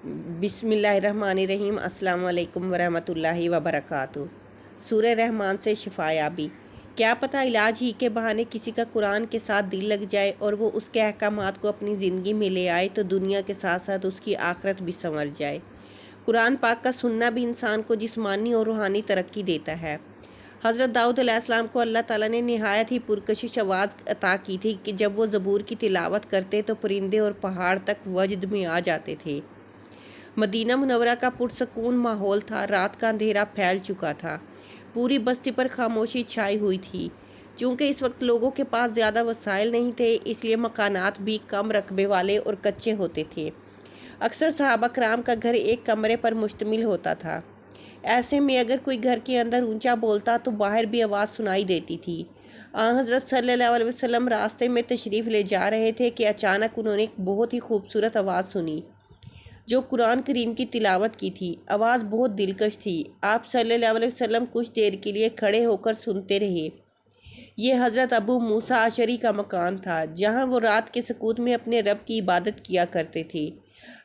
بسم اللہ الرحمن الرحیم۔ السلام علیکم ورحمۃ اللہ وبرکاتہ۔ سورہ رحمان سے شفایابی۔ کیا پتہ علاج ہی کے بہانے کسی کا قرآن کے ساتھ دل لگ جائے اور وہ اس کے احکامات کو اپنی زندگی میں لے آئے تو دنیا کے ساتھ ساتھ اس کی آخرت بھی سنور جائے۔ قرآن پاک کا سننا بھی انسان کو جسمانی اور روحانی ترقی دیتا ہے۔ حضرت داؤد علیہ السلام کو اللہ تعالیٰ نے نہایت ہی پرکشش آواز عطا کی تھی کہ جب وہ زبور کی تلاوت کرتے تو پرندے اور پہاڑ تک وجد میں آ جاتے تھے۔ مدینہ منورہ کا پرسکون ماحول تھا۔ رات کا اندھیرا پھیل چکا تھا۔ پوری بستی پر خاموشی چھائی ہوئی تھی۔ چونکہ اس وقت لوگوں کے پاس زیادہ وسائل نہیں تھے، اس لیے مکانات بھی کم رقبے والے اور کچے ہوتے تھے۔ اکثر صحابہ کرام کا گھر ایک کمرے پر مشتمل ہوتا تھا۔ ایسے میں اگر کوئی گھر کے اندر اونچا بولتا تو باہر بھی آواز سنائی دیتی تھی۔ آن حضرت صلی اللہ علیہ وسلم راستے میں تشریف لے جا رہے تھے کہ اچانک انہوں نے ایک بہت ہی خوبصورت آواز سنی جو قرآن کریم کی تلاوت کی تھی۔ آواز بہت دلکش تھی۔ آپ صلی اللہ علیہ وسلم کچھ دیر کے لیے کھڑے ہو کر سنتے رہے۔ یہ حضرت ابو موسیٰ اشعری کا مکان تھا جہاں وہ رات کے سکوت میں اپنے رب کی عبادت کیا کرتے تھے۔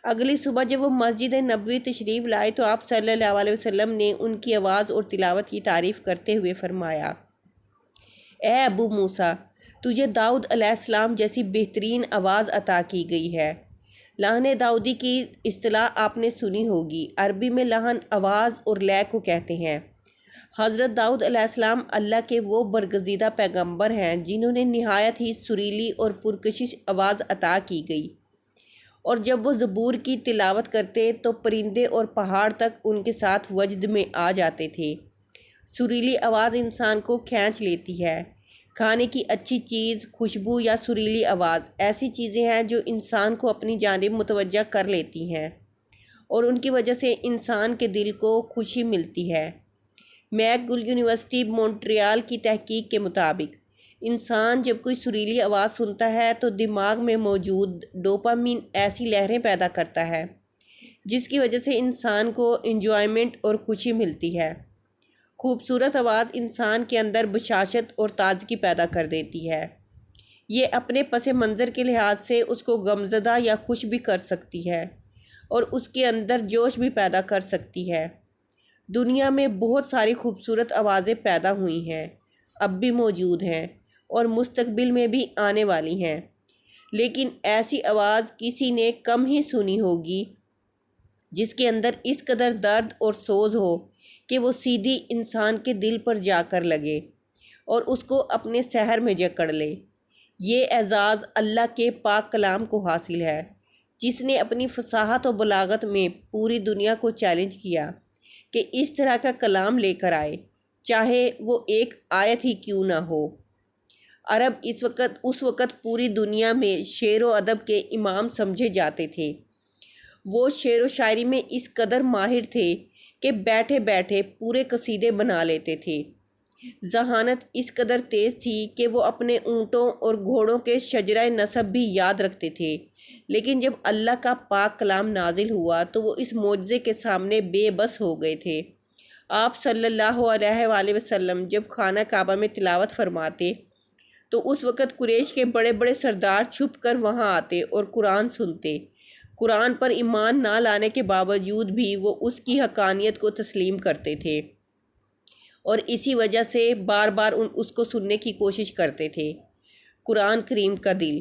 اگلی صبح جب وہ مسجد نبوی تشریف لائے تو آپ صلی اللہ علیہ وسلم نے ان کی آواز اور تلاوت کی تعریف کرتے ہوئے فرمایا، اے ابو موسیٰ، تجھے داؤد علیہ السلام جیسی بہترین آواز عطا کی گئی ہے۔ لحن داؤدی کی اصطلاح آپ نے سنی ہوگی۔ عربی میں لحن آواز اور لے کو کہتے ہیں۔ حضرت داؤد علیہ السلام اللہ کے وہ برگزیدہ پیغمبر ہیں جنہوں نے نہایت ہی سریلی اور پرکشش آواز عطا کی گئی، اور جب وہ زبور کی تلاوت کرتے تو پرندے اور پہاڑ تک ان کے ساتھ وجد میں آ جاتے تھے۔ سریلی آواز انسان کو کھینچ لیتی ہے۔ کھانے کی اچھی چیز، خوشبو یا سریلی آواز ایسی چیزیں ہیں جو انسان کو اپنی جانب متوجہ کر لیتی ہیں اور ان کی وجہ سے انسان کے دل کو خوشی ملتی ہے۔ میک گل یونیورسٹی مونٹریال کی تحقیق کے مطابق انسان جب کوئی سریلی آواز سنتا ہے تو دماغ میں موجود ڈوپامین ایسی لہریں پیدا کرتا ہے جس کی وجہ سے انسان کو انجوائمنٹ اور خوشی ملتی ہے۔ خوبصورت آواز انسان کے اندر بشاشت اور تازگی پیدا کر دیتی ہے۔ یہ اپنے پس منظر کے لحاظ سے اس کو غمزدہ یا خوش بھی کر سکتی ہے اور اس کے اندر جوش بھی پیدا کر سکتی ہے۔ دنیا میں بہت ساری خوبصورت آوازیں پیدا ہوئی ہیں، اب بھی موجود ہیں اور مستقبل میں بھی آنے والی ہیں، لیکن ایسی آواز کسی نے کم ہی سنی ہوگی جس کے اندر اس قدر درد اور سوز ہو کہ وہ سیدھی انسان کے دل پر جا کر لگے اور اس کو اپنے سحر میں جکڑ لے۔ یہ اعزاز اللہ کے پاک کلام کو حاصل ہے جس نے اپنی فصاحت و بلاغت میں پوری دنیا کو چیلنج کیا کہ اس طرح کا کلام لے کر آئے، چاہے وہ ایک آیت ہی کیوں نہ ہو۔ عرب اس وقت پوری دنیا میں شعر و ادب کے امام سمجھے جاتے تھے۔ وہ شعر و شاعری میں اس قدر ماہر تھے کہ بیٹھے بیٹھے پورے قصیدے بنا لیتے تھے۔ ذہانت اس قدر تیز تھی کہ وہ اپنے اونٹوں اور گھوڑوں کے شجرہ نسب بھی یاد رکھتے تھے، لیکن جب اللہ کا پاک کلام نازل ہوا تو وہ اس معجزے کے سامنے بے بس ہو گئے تھے۔ آپ صلی اللہ علیہ وآلہ وسلم جب خانہ کعبہ میں تلاوت فرماتے تو اس وقت قریش کے بڑے بڑے سردار چھپ کر وہاں آتے اور قرآن سنتے۔ قرآن پر ایمان نہ لانے کے باوجود بھی وہ اس کی حقانیت کو تسلیم کرتے تھے اور اسی وجہ سے بار بار اس کو سننے کی کوشش کرتے تھے۔ قرآن کریم کا دل۔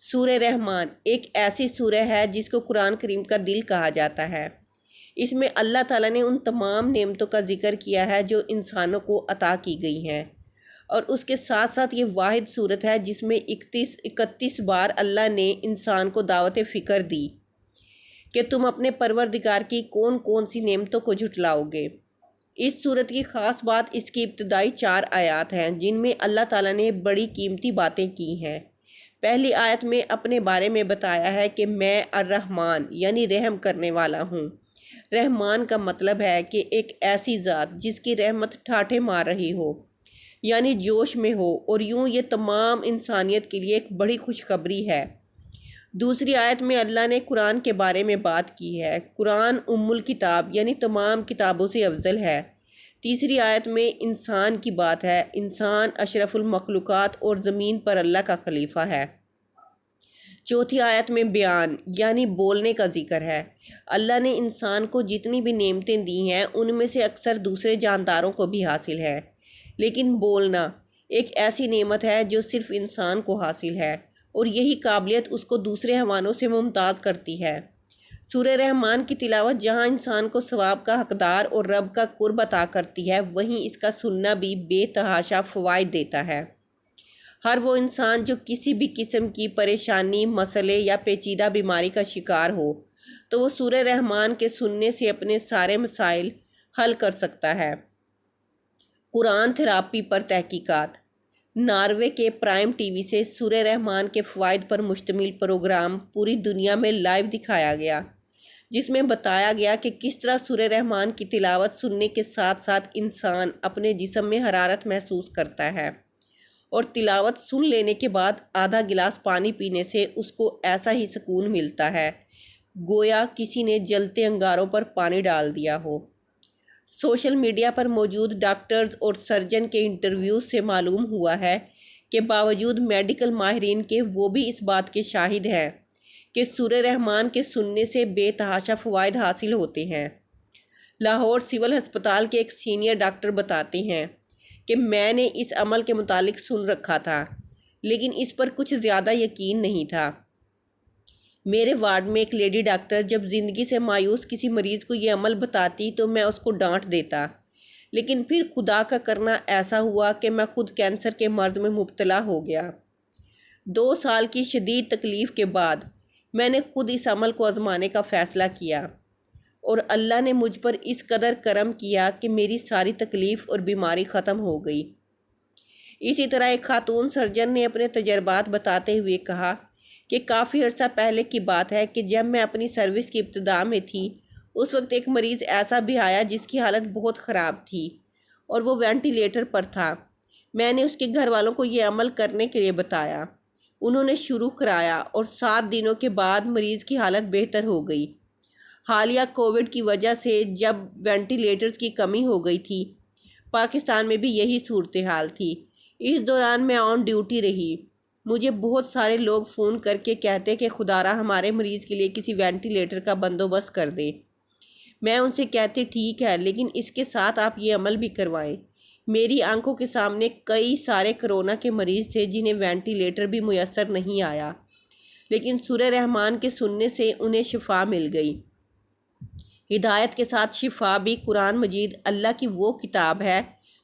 سورہ رحمان ایک ایسی سورہ ہے جس کو قرآن کریم کا دل کہا جاتا ہے۔ اس میں اللہ تعالیٰ نے ان تمام نعمتوں کا ذکر کیا ہے جو انسانوں کو عطا کی گئی ہیں، اور اس کے ساتھ ساتھ یہ واحد صورت ہے جس میں 31 بار اللہ نے انسان کو دعوت فکر دی کہ تم اپنے پروردگار کی کون کون سی نعمتوں کو جھٹلاؤ گے۔ اس صورت کی خاص بات اس کی ابتدائی 4 آیات ہیں جن میں اللہ تعالیٰ نے بڑی قیمتی باتیں کی ہیں۔ پہلی آیت میں اپنے بارے میں بتایا ہے کہ میں الرحمن یعنی رحم کرنے والا ہوں۔ رحمان کا مطلب ہے کہ ایک ایسی ذات جس کی رحمت ٹھاٹھے مار رہی ہو، یعنی جوش میں ہو، اور یوں یہ تمام انسانیت کے لیے ایک بڑی خوشخبری ہے۔ دوسری آیت میں اللہ نے قرآن کے بارے میں بات کی ہے۔ قرآن ام الکتاب یعنی تمام کتابوں سے افضل ہے۔ تیسری آیت میں انسان کی بات ہے۔ انسان اشرف المخلوقات اور زمین پر اللہ کا خلیفہ ہے۔ چوتھی آیت میں بیان یعنی بولنے کا ذکر ہے۔ اللہ نے انسان کو جتنی بھی نعمتیں دی ہیں ان میں سے اکثر دوسرے جانداروں کو بھی حاصل ہے، لیکن بولنا ایک ایسی نعمت ہے جو صرف انسان کو حاصل ہے، اور یہی قابلیت اس کو دوسرے حیوانوں سے ممتاز کرتی ہے۔ سورہ رحمان کی تلاوت جہاں انسان کو ثواب کا حقدار اور رب کا قرب عطا کرتی ہے، وہیں اس کا سننا بھی بے تحاشا فوائد دیتا ہے۔ ہر وہ انسان جو کسی بھی قسم کی پریشانی، مسئلے یا پیچیدہ بیماری کا شکار ہو تو وہ سورہ رحمان کے سننے سے اپنے سارے مسائل حل کر سکتا ہے۔ قرآن تھراپی پر تحقیقات۔ ناروے کے پرائم ٹی وی سے سورہ رحمان کے فوائد پر مشتمل پروگرام پوری دنیا میں لائیو دکھایا گیا، جس میں بتایا گیا کہ کس طرح سورہ رحمان کی تلاوت سننے کے ساتھ ساتھ انسان اپنے جسم میں حرارت محسوس کرتا ہے، اور تلاوت سن لینے کے بعد آدھا گلاس پانی پینے سے اس کو ایسا ہی سکون ملتا ہے گویا کسی نے جلتے انگاروں پر پانی ڈال دیا ہو۔ سوشل میڈیا پر موجود ڈاکٹرز اور سرجن کے انٹرویوز سے معلوم ہوا ہے کہ باوجود میڈیکل ماہرین کے وہ بھی اس بات کے شاہد ہیں کہ سورہ رحمان کے سننے سے بے تحاشا فوائد حاصل ہوتے ہیں۔ لاہور سول ہسپتال کے ایک سینئر ڈاکٹر بتاتے ہیں کہ میں نے اس عمل کے متعلق سن رکھا تھا، لیکن اس پر کچھ زیادہ یقین نہیں تھا۔ میرے وارڈ میں ایک لیڈی ڈاکٹر جب زندگی سے مایوس کسی مریض کو یہ عمل بتاتی تو میں اس کو ڈانٹ دیتا، لیکن پھر خدا کا کرنا ایسا ہوا کہ میں خود کینسر کے مرض میں مبتلا ہو گیا۔ 2 سال کی شدید تکلیف کے بعد میں نے خود اس عمل کو آزمانے کا فیصلہ کیا، اور اللہ نے مجھ پر اس قدر کرم کیا کہ میری ساری تکلیف اور بیماری ختم ہو گئی۔ اسی طرح ایک خاتون سرجن نے اپنے تجربات بتاتے ہوئے کہا کہ کافی عرصہ پہلے کی بات ہے کہ جب میں اپنی سروس کی ابتدا میں تھی، اس وقت ایک مریض ایسا بھی آیا جس کی حالت بہت خراب تھی اور وہ وینٹیلیٹر پر تھا۔ میں نے اس کے گھر والوں کو یہ عمل کرنے کے لیے بتایا، انہوں نے شروع کرایا اور 7 دنوں کے بعد مریض کی حالت بہتر ہو گئی۔ حالیہ کووڈ کی وجہ سے جب وینٹیلیٹرز کی کمی ہو گئی تھی، پاکستان میں بھی یہی صورتحال تھی۔ اس دوران میں آن ڈیوٹی رہی۔ مجھے بہت سارے لوگ فون کر کے کہتے کہ خدا را ہمارے مریض کے لیے کسی وینٹیلیٹر کا بندوبست کر دے۔ میں ان سے کہتی ٹھیک ہے، لیکن اس کے ساتھ آپ یہ عمل بھی کروائیں۔ میری آنکھوں کے سامنے کئی سارے کرونا کے مریض تھے جنہیں وینٹیلیٹر بھی میسر نہیں آیا، لیکن سورہ رحمان کے سننے سے انہیں شفا مل گئی۔ ہدایت کے ساتھ شفا بھی قرآن مجید اللہ کی وہ کتاب ہے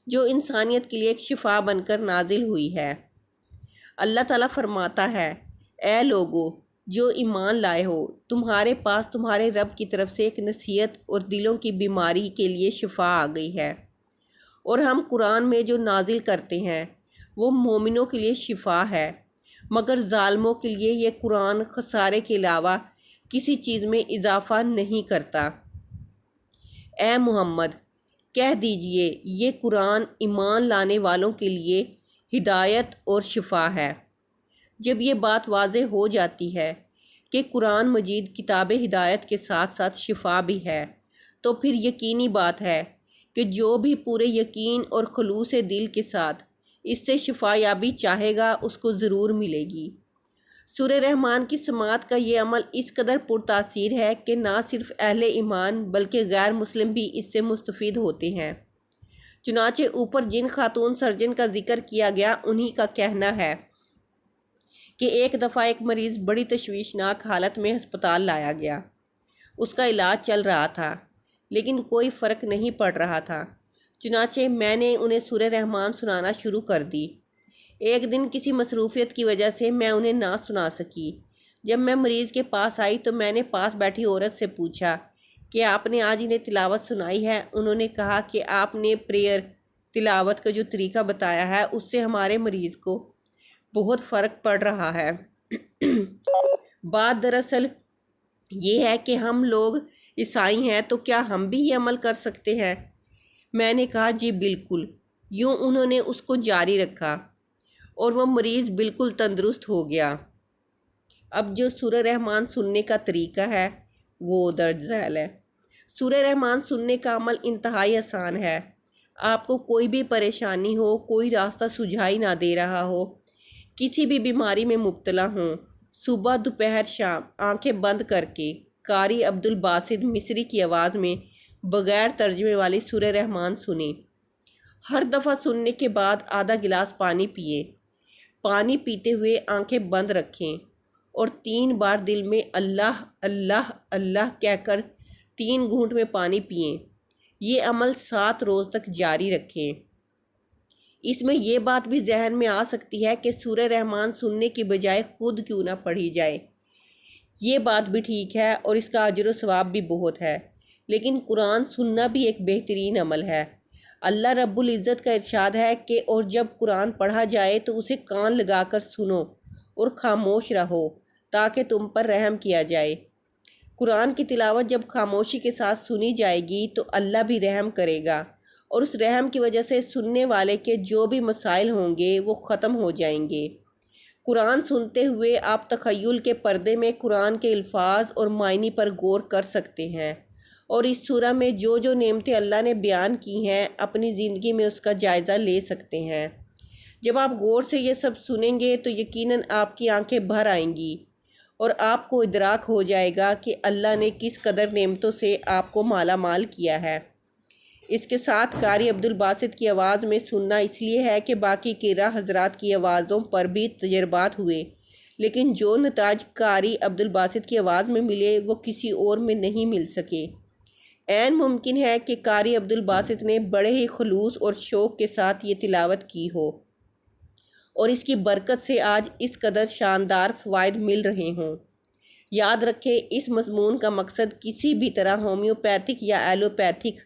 جو انسانیت کے لیے ایک شفا بن کر نازل ہوئی ہے۔ اللہ تعالیٰ فرماتا ہے، اے لوگو جو ایمان لائے ہو، تمہارے پاس تمہارے رب کی طرف سے ایک نصیحت اور دلوں کی بیماری کے لیے شفا آ گئی ہے، اور ہم قرآن میں جو نازل کرتے ہیں وہ مومنوں کے لیے شفا ہے، مگر ظالموں کے لیے یہ قرآن خسارے کے علاوہ کسی چیز میں اضافہ نہیں کرتا۔ اے محمد کہہ دیجئے یہ قرآن ایمان لانے والوں کے لیے ہدایت اور شفا ہے۔ جب یہ بات واضح ہو جاتی ہے کہ قرآن مجید کتاب ہدایت کے ساتھ ساتھ شفا بھی ہے، تو پھر یقینی بات ہے کہ جو بھی پورے یقین اور خلوص دل کے ساتھ اس سے شفا یابی چاہے گا اس کو ضرور ملے گی۔ سورہ رحمان کی سماعت کا یہ عمل اس قدر پرتاثیر ہے کہ نہ صرف اہل ایمان بلکہ غیر مسلم بھی اس سے مستفید ہوتے ہیں۔ چنانچہ اوپر جن خاتون سرجن کا ذکر کیا گیا انہی کا کہنا ہے کہ ایک دفعہ ایک مریض بڑی تشویشناک حالت میں ہسپتال لایا گیا۔ اس کا علاج چل رہا تھا، لیکن کوئی فرق نہیں پڑ رہا تھا۔ چنانچہ میں نے انہیں سورہ رحمان سنانا شروع کر دی۔ ایک دن کسی مصروفیت کی وجہ سے میں انہیں نہ سنا سکی۔ جب میں مریض کے پاس آئی تو میں نے پاس بیٹھی عورت سے پوچھا کہ آپ نے آج انہیں تلاوت سنائی ہے؟ انہوں نے کہا کہ آپ نے پریئر تلاوت کا جو طریقہ بتایا ہے اس سے ہمارے مریض کو بہت فرق پڑ رہا ہے۔ بات دراصل یہ ہے کہ ہم لوگ عیسائی ہیں تو کیا ہم بھی یہ عمل کر سکتے ہیں؟ میں نے کہا جی بالکل۔ یوں انہوں نے اس کو جاری رکھا اور وہ مریض بالکل تندرست ہو گیا۔ اب جو سورہ رحمان سننے کا طریقہ ہے وہ درج ذیل ہے۔ سورہ رحمان سننے کا عمل انتہائی آسان ہے۔ آپ کو کوئی بھی پریشانی ہو، کوئی راستہ سجھائی نہ دے رہا ہو، کسی بھی بیماری میں مبتلا ہوں، صبح دوپہر شام آنکھیں بند کر کے قاری عبدالباسط مصری کی آواز میں بغیر ترجمے والی سورہ رحمان سنیں۔ ہر دفعہ سننے کے بعد آدھا گلاس پانی پیے۔ پانی پیتے ہوئے آنکھیں بند رکھیں اور 3 بار دل میں اللہ اللہ اللہ کہہ کر 3 گھونٹ میں پانی پئیں۔ یہ عمل 7 روز تک جاری رکھیں۔ اس میں یہ بات بھی ذہن میں آ سکتی ہے کہ سورہ رحمان سننے کی بجائے خود کیوں نہ پڑھی جائے۔ یہ بات بھی ٹھیک ہے اور اس کا اجر و ثواب بھی بہت ہے، لیکن قرآن سننا بھی ایک بہترین عمل ہے۔ اللہ رب العزت کا ارشاد ہے کہ اور جب قرآن پڑھا جائے تو اسے کان لگا کر سنو اور خاموش رہو تاکہ تم پر رحم کیا جائے۔ قرآن کی تلاوت جب خاموشی کے ساتھ سنی جائے گی تو اللہ بھی رحم کرے گا، اور اس رحم کی وجہ سے سننے والے کے جو بھی مسائل ہوں گے وہ ختم ہو جائیں گے۔ قرآن سنتے ہوئے آپ تخیل کے پردے میں قرآن کے الفاظ اور معنی پر غور کر سکتے ہیں، اور اس سورہ میں جو جو نعمتیں اللہ نے بیان کی ہیں اپنی زندگی میں اس کا جائزہ لے سکتے ہیں۔ جب آپ غور سے یہ سب سنیں گے تو یقیناً آپ کی آنکھیں بھر آئیں گی اور آپ کو ادراک ہو جائے گا کہ اللہ نے کس قدر نعمتوں سے آپ کو مالا مال کیا ہے۔ اس کے ساتھ قاری عبدالباسط کی آواز میں سننا اس لیے ہے کہ باقی قارئ حضرات کی آوازوں پر بھی تجربات ہوئے، لیکن جو نتائج قاری عبدالباسط کی آواز میں ملے وہ کسی اور میں نہیں مل سکے۔ عین ممکن ہے کہ قاری عبدالباسط نے بڑے ہی خلوص اور شوق کے ساتھ یہ تلاوت کی ہو اور اس کی برکت سے آج اس قدر شاندار فوائد مل رہے ہوں۔ یاد رکھیں، اس مضمون کا مقصد کسی بھی طرح ہومیوپیتھک یا ایلوپیتھک